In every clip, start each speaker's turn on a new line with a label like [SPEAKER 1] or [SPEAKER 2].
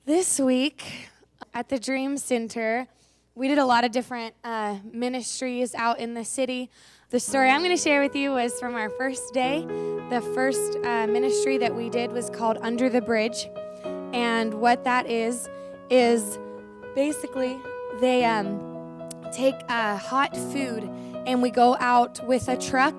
[SPEAKER 1] This week at the Dream Center, we did a lot of different ministries out in the city. The story I'm going to share with you was from our first day. The first ministry that we did was called Under the Bridge. And what that is basically they take hot food and we go out with a truck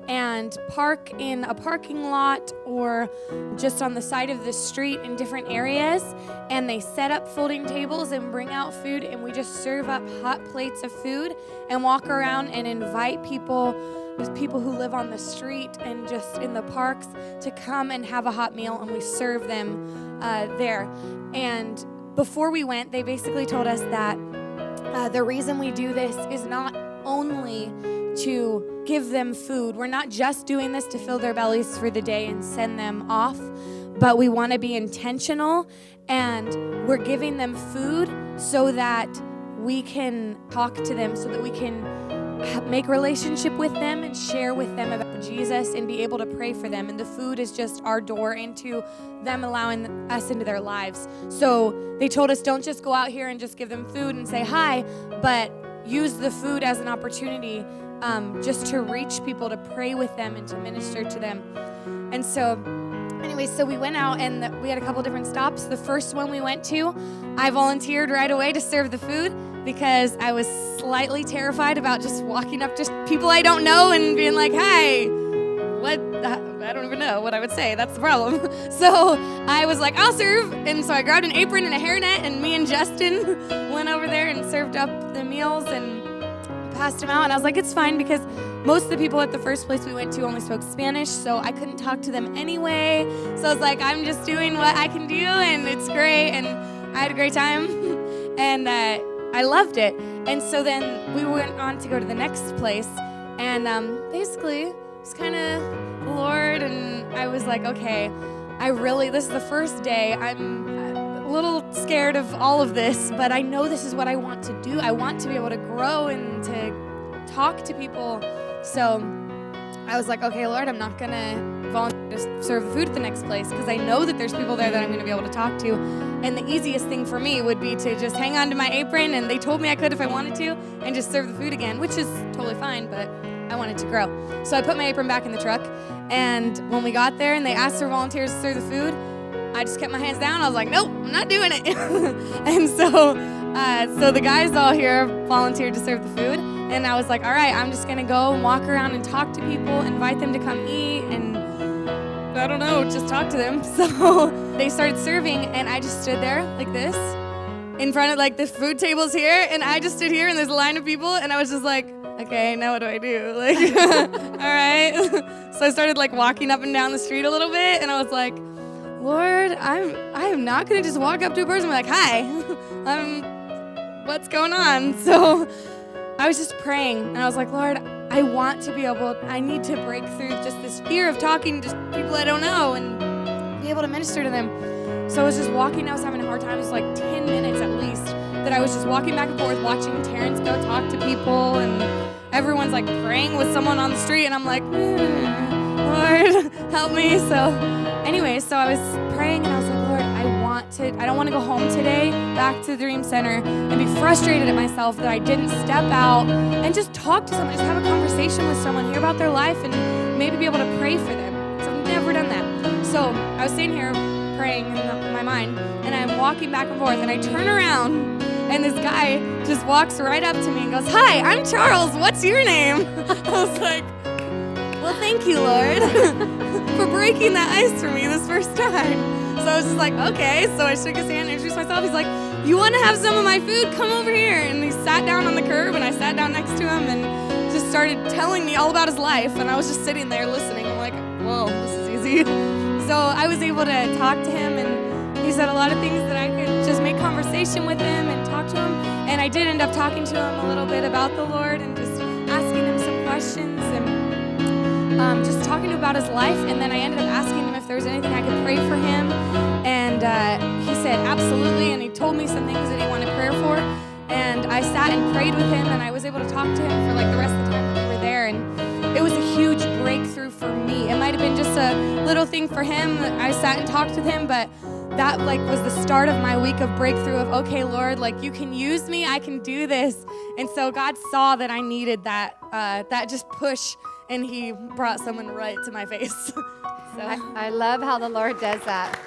[SPEAKER 1] and park in a parking lot or just on the side of the street in different areas, and they set up folding tables and bring out food, and we just serve up hot plates of food and walk around and invite people who live on the street and just in the parks to come and have a hot meal, and we serve them there. And before we went, they basically told us that the reason we do this is not only to give them food. We're not just doing this to fill their bellies for the day and send them off, but we want to be intentional, and we're giving them food so that we can talk to them, so that we can make relationship with them and share with them about Jesus and be able to pray for them. And the food is just our door into them allowing us into their lives. So they told us, don't just go out here and just give them food and say hi, but use the food as an opportunity just to reach people, to pray with them and to minister to them. And so anyway, so we went out and we had a couple different stops. The first one we went to, I volunteered right away to serve the food because I was slightly terrified about just walking up to people I don't know and being like, hi, what? I don't even know what I would say. That's the problem. So I was like, I'll serve. And so I grabbed an apron and a hairnet, and me and Justin went over there and served up the meals and passed them out. And I was like, it's fine, because most of the people at the first place we went to only spoke Spanish, so I couldn't talk to them anyway. So I was like, I'm just doing what I can do, and it's great. And I had a great time, and I loved it. And so then we went on to go to the next place, and basically it was kind of the Lord, and I was like, okay, this is the first day. I'm a little scared of all of this, but I know this is what I want to do. I want to be able to grow and to talk to people. So I was like, okay, Lord, I'm not going to volunteer to serve the food at the next place, because I know that there's people there that I'm going to be able to talk to. And the easiest thing for me would be to just hang on to my apron, and they told me I could if I wanted to, and just serve the food again, which is totally fine, but I wanted to grow. So I put my apron back in the truck, and when we got there and they asked for volunteers to serve the food, I just kept my hands down. I was like, nope, I'm not doing it. And so the guys all here volunteered to serve the food, and I was like, all right, I'm just going to go and walk around and talk to people, invite them to come eat, and I don't know, just talk to them. So they started serving, and I just stood there like this in front of like the food tables here, and I just stood here, and there's a line of people, and I was just like, okay, now what do I do? Like, all right. So I started like walking up and down the street a little bit, and I was like, Lord, I am not going to just walk up to a person and be like, hi, what's going on? So I was just praying, and I was like, Lord, I need to break through just this fear of talking to people I don't know and be able to minister to them. So I was just walking. I was having a hard time. It was like 10 minutes at least that I was just walking back and forth, watching Terrence go talk to people, and everyone's like praying with someone on the street, and I'm like, Lord, help me. So anyway, so I was praying, and I was like, Lord, I don't want to go home today back to the Dream Center and be frustrated at myself that I didn't step out and just talk to someone, just have a conversation with someone, hear about their life, and maybe be able to pray for them. So I've never done that. So I was sitting here praying in my mind, and I'm walking back and forth, and I turn around, and this guy just walks right up to me and goes, hi, I'm Charles. What's your name? I was like, well, thank you, Lord, for breaking that ice for me this first time. So I was just like, okay. So I shook his hand and introduced myself. He's like, you want to have some of my food? Come over here. And he sat down on the curb, and I sat down next to him and just started telling me all about his life. And I was just sitting there listening. I'm like, whoa, this is easy. So I was able to talk to him, and he said a lot of things that I could just make conversation with him and talk to him. And I did end up talking to him a little bit about the Lord and just asking him some questions and just talking to him about his life. And then I ended up asking him if there was anything I could pray for him. And he said absolutely, and he told me some things that he wanted prayer for. And I sat and prayed with him, and I was able to talk to him for like the rest of the time that we were there. And it was a huge breakthrough for me. It might have been just a little thing for him. I sat and talked with him, but that like was the start of my week of breakthrough of, okay, Lord, like you can use me, I can do this. And so God saw that I needed that just push, and he brought someone right to my face. So
[SPEAKER 2] I love how the Lord does that.